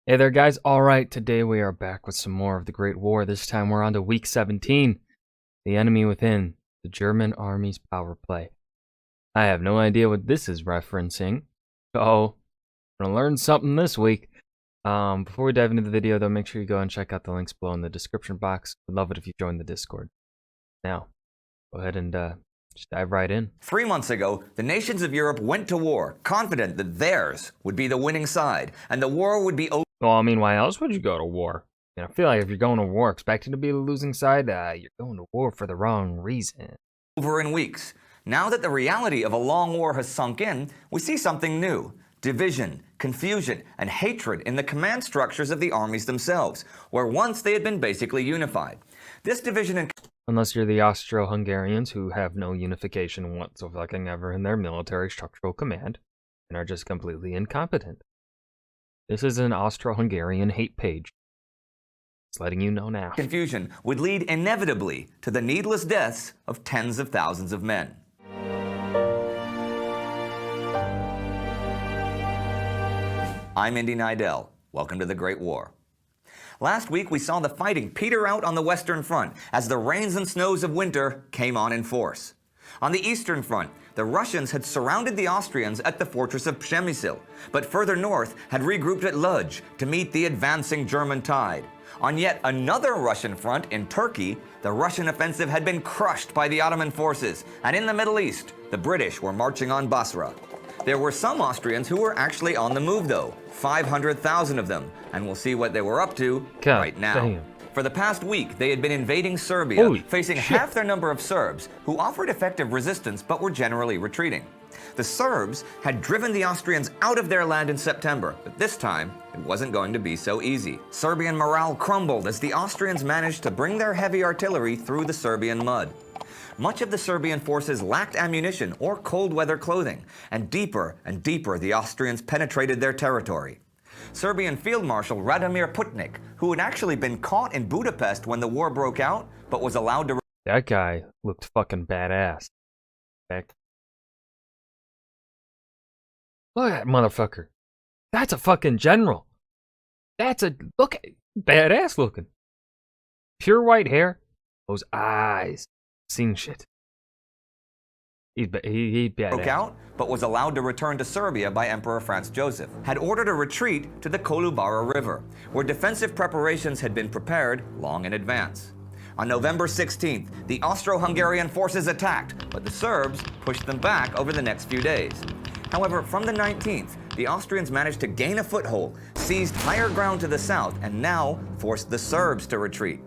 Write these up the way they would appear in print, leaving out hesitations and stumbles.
Hey there, guys. Alright, today we are back with some more of the Great War. This time we're on to week 17. The Enemy Within, the German Army's Power Play. I have no idea what this is referencing, so I'm gonna learn something this week. Before we dive into the video, though, make sure you go and check out the links below in the description box. Would love it if you join the Discord. Now, go ahead and just dive right in. 3 months ago, the nations of Europe went to war, confident that theirs would be the winning side, and the war would be over. Well, I mean, why else would you go to war? I feel like if you're going to war expecting to be the losing side, you're going to war for the wrong reason. Over in weeks. Now that the reality of a long war has sunk in, we see something new. Division, confusion, and hatred in the command structures of the armies themselves, where once they had been basically unified. This division and Unless you're the Austro-Hungarians, who have no unification whatsoever in their military structural command, and are just completely incompetent. This is an Austro-Hungarian hate page. It's letting you know now. Confusion would lead inevitably to the needless deaths of tens of thousands of men. I'm Indy Nidell. Welcome to the Great War. Last week we saw the fighting peter out on the Western Front as the rains and snows of winter came on in force. On the Eastern Front, the Russians had surrounded the Austrians at the fortress of Przemyśl, but further north had regrouped at Lodz to meet the advancing German tide. On yet another Russian front in Turkey, the Russian offensive had been crushed by the Ottoman forces, and in the Middle East, the British were marching on Basra. There were some Austrians who were actually on the move though, 500,000 of them, and we'll see what they were up to right now. Damn. For the past week, they had been invading Serbia, Holy facing shit. half their number of Serbs, who offered effective resistance but were generally retreating. The Serbs had driven the Austrians out of their land in September, but this time, it wasn't going to be so easy. Serbian morale crumbled as the Austrians managed to bring their heavy artillery through the Serbian mud. Much of the Serbian forces lacked ammunition or cold weather clothing, and deeper the Austrians penetrated their territory. Serbian Field Marshal Radomir Putnik, who had actually been caught in Budapest when the war broke out, but was allowed to... That guy looked fucking badass. Heck. Look at that motherfucker. That's a fucking general. Look at, badass looking. Pure white hair. Those eyes. Seen shit. He badass. broke out, but was allowed to return to Serbia by Emperor Franz Joseph, had ordered a retreat to the Kolubara River, where defensive preparations had been prepared long in advance. On November 16th, the Austro-Hungarian forces attacked, but the Serbs pushed them back over the next few days. However, from the 19th, the Austrians managed to gain a foothold, seized higher ground to the south, and now forced the Serbs to retreat.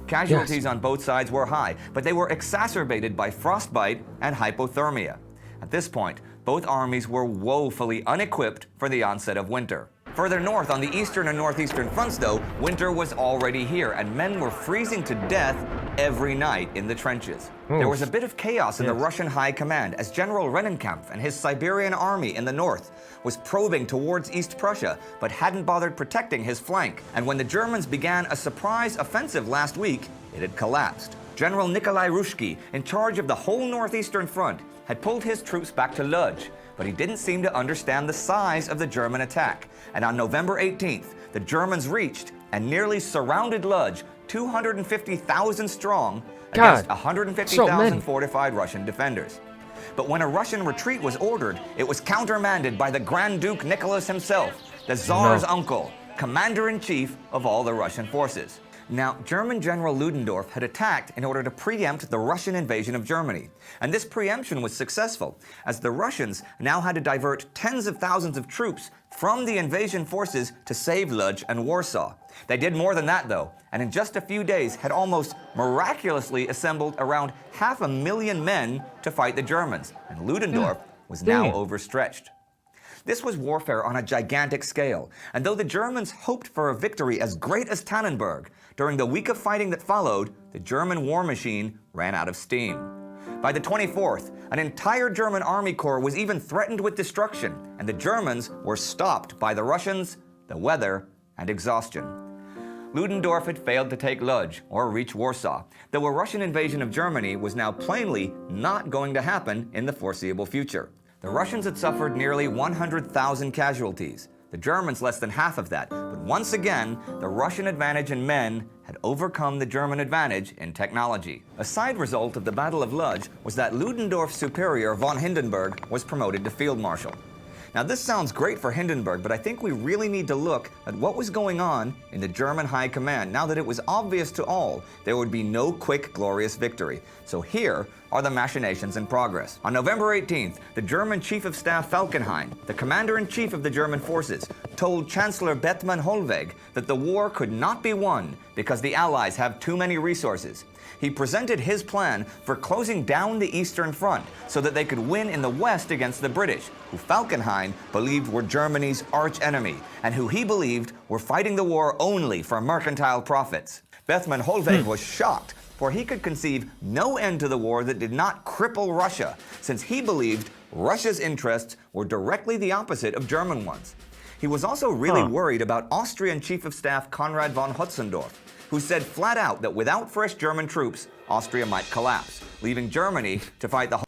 Casualties on both sides were high, but they were exacerbated by frostbite and hypothermia. At this point, both armies were woefully unequipped for the onset of winter. Further north on the eastern and northeastern fronts, though, winter was already here, and men were freezing to death every night in the trenches. There was a bit of chaos in the Russian High Command as General Rennenkampf and his Siberian army in the north was probing towards East Prussia, but hadn't bothered protecting his flank. And when the Germans began a surprise offensive last week, it had collapsed. General Nikolai Ruzhsky, in charge of the whole northeastern front, had pulled his troops back to Lodz, but he didn't seem to understand the size of the German attack. And on November 18th, the Germans reached and nearly surrounded Lodz, 250,000 strong, against 150,000 fortified Russian defenders. But when a Russian retreat was ordered, it was countermanded by the Grand Duke Nicholas himself, the Tsar's uncle, commander-in-chief of all the Russian forces. Now, German General Ludendorff had attacked in order to preempt the Russian invasion of Germany. And this preemption was successful, as the Russians now had to divert tens of thousands of troops from the invasion forces to save Lodz and Warsaw. They did more than that, though, and in just a few days had almost miraculously assembled around 500,000 men to fight the Germans, and Ludendorff was now overstretched. This was warfare on a gigantic scale, and though the Germans hoped for a victory as great as Tannenberg, during the week of fighting that followed, the German war machine ran out of steam. By the 24th, an entire German army corps was even threatened with destruction, and the Germans were stopped by the Russians, the weather, and exhaustion. Ludendorff had failed to take Lodz or reach Warsaw, though a Russian invasion of Germany was now plainly not going to happen in the foreseeable future. The Russians had suffered nearly 100,000 casualties, The Germans less than half of that. But once again, the Russian advantage in men had overcome the German advantage in technology. A side result of the Battle of Lodz was that Ludendorff's superior von Hindenburg was promoted to field marshal. Now this sounds great for Hindenburg, but I think we really need to look at what was going on in the German high command now that it was obvious to all there would be no quick, glorious victory. So here are the machinations in progress. On November 18th, the German Chief of Staff Falkenhayn, the commander-in-chief of the German forces, told Chancellor Bethmann Hollweg that the war could not be won because the Allies have too many resources. He presented his plan for closing down the Eastern Front so that they could win in the West against the British, who Falkenhayn believed were Germany's arch-enemy, and who he believed were fighting the war only for mercantile profits. Bethmann Hollweg was shocked, for he could conceive no end to the war that did not cripple Russia, since he believed Russia's interests were directly the opposite of German ones. He was also really worried about Austrian Chief of Staff Konrad von Hötzendorf, who said flat out that without fresh German troops, Austria might collapse, leaving Germany to fight the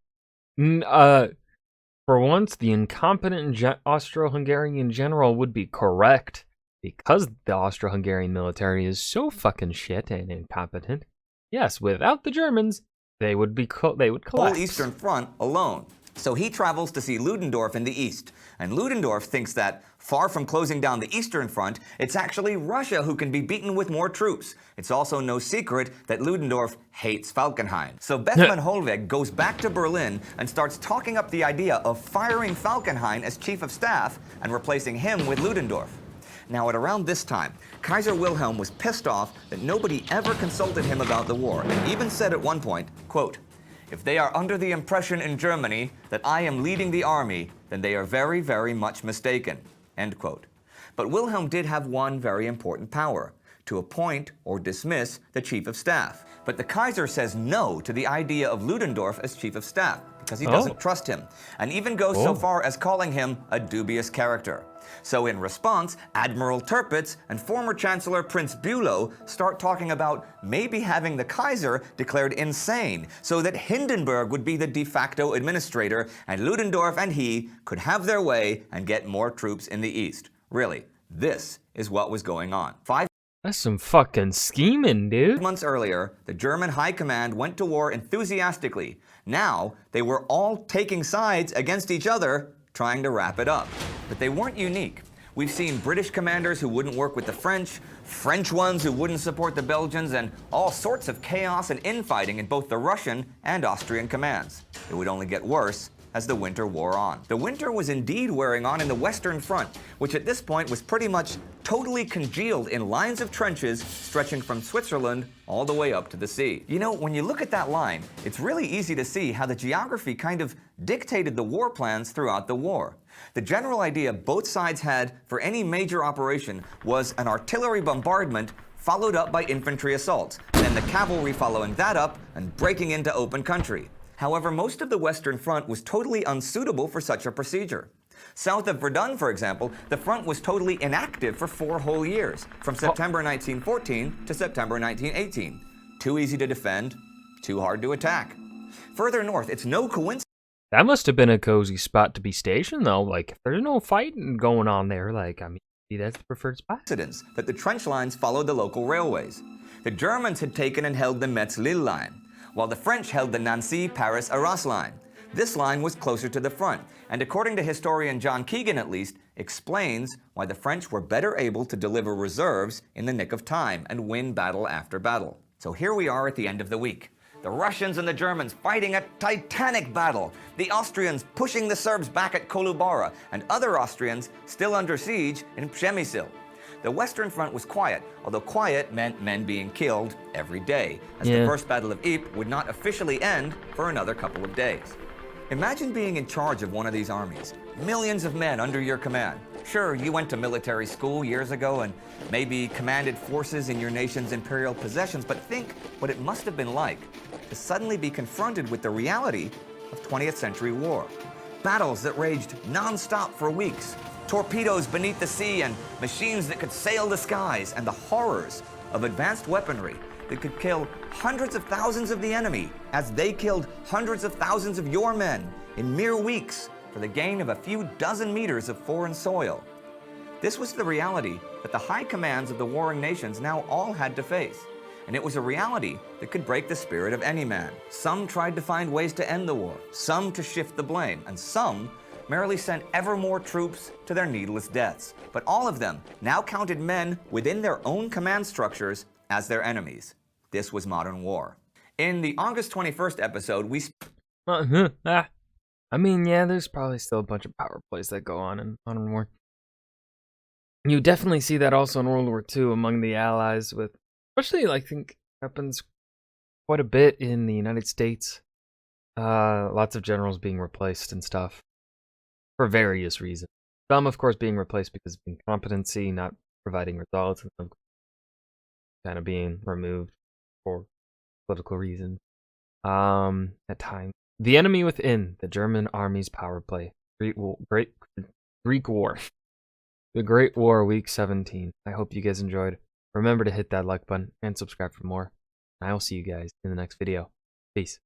For once, the incompetent Austro-Hungarian general would be correct, because the Austro-Hungarian military is so fucking shit and incompetent. Yes, without the Germans, they would collapse. whole Eastern Front alone. So he travels to see Ludendorff in the east, and Ludendorff thinks that, far from closing down the Eastern Front, it's actually Russia who can be beaten with more troops. It's also no secret that Ludendorff hates Falkenhayn. So Bethmann Hollweg goes back to Berlin and starts talking up the idea of firing Falkenhayn as chief of staff and replacing him with Ludendorff. Now, at around this time, Kaiser Wilhelm was pissed off that nobody ever consulted him about the war, and even said at one point, quote, "If they are under the impression in Germany that I am leading the army, then they are very, very much mistaken." End quote. But Wilhelm did have one very important power: to appoint or dismiss the chief of staff. But the Kaiser says no to the idea of Ludendorff as chief of staff because he doesn't trust him, and even goes so far as calling him a dubious character. So in response, Admiral Tirpitz and former Chancellor Prince Bülow start talking about maybe having the Kaiser declared insane so that Hindenburg would be the de facto administrator and Ludendorff and he could have their way and get more troops in the east. Really, this is what was going on. That's some fucking scheming, dude. 5 months earlier, the German High Command went to war enthusiastically. Now, they were all taking sides against each other, trying to wrap it up. But they weren't unique. We've seen British commanders who wouldn't work with the French ones who wouldn't support the Belgians, and all sorts of chaos and infighting in both the Russian and Austrian commands. It would only get worse as the winter wore on. The winter was indeed wearing on in the Western Front, which at this point was pretty much totally congealed in lines of trenches stretching from Switzerland all the way up to the sea. You know, when you look at that line, it's really easy to see how the geography kind of dictated the war plans throughout the war. The general idea both sides had for any major operation was an artillery bombardment followed up by infantry assaults, and then the cavalry following that up and breaking into open country. However, most of the Western Front was totally unsuitable for such a procedure. South of Verdun, for example, the front was totally inactive for 4 whole years, from September 1914 to September 1918. Too easy to defend, too hard to attack. Further north, it's no coincidence. That must have been a cozy spot to be stationed, though. Like, if there's no fighting going on there, like, I mean, maybe that's the preferred spot. That the trench lines followed the local railways. The Germans had taken and held the Metz-Lille line, while the French held the Nancy-Paris-Arras line. This line was closer to the front, and according to historian John Keegan at least, explains why the French were better able to deliver reserves in the nick of time and win battle after battle. So here we are at the end of the week. The Russians and the Germans fighting a titanic battle, the Austrians pushing the Serbs back at Kolubara, and other Austrians still under siege in Przemyśl. The Western Front was quiet, although quiet meant men being killed every day, as the First Battle of Ypres would not officially end for another couple of days. Imagine being in charge of one of these armies, millions of men under your command. Sure, you went to military school years ago and maybe commanded forces in your nation's imperial possessions, but think what it must have been like to suddenly be confronted with the reality of 20th century war. Battles that raged non-stop for weeks, torpedoes beneath the sea and machines that could sail the skies, and the horrors of advanced weaponry that could kill hundreds of thousands of the enemy as they killed hundreds of thousands of your men in mere weeks for the gain of a few dozen meters of foreign soil. This was the reality that the high commands of the warring nations now all had to face. And it was a reality that could break the spirit of any man. Some tried to find ways to end the war, some to shift the blame, and some merely sent ever more troops to their needless deaths. But all of them now counted men within their own command structures as their enemies. This was modern war. In the August 21st episode, I mean, yeah, there's probably still a bunch of power plays that go on in modern war. You definitely see that also in World War II among the Allies, with especially, I think, happens quite a bit in the United States. Lots of generals being replaced and stuff for various reasons. Some, of course, being replaced because of incompetency, not providing results, and some kind of being removed for political reasons. At times, the enemy within the German army's power play. Greek War. The Great War, Week 17. I hope you guys enjoyed. Remember to hit that like button and subscribe for more. I will see you guys in the next video. Peace.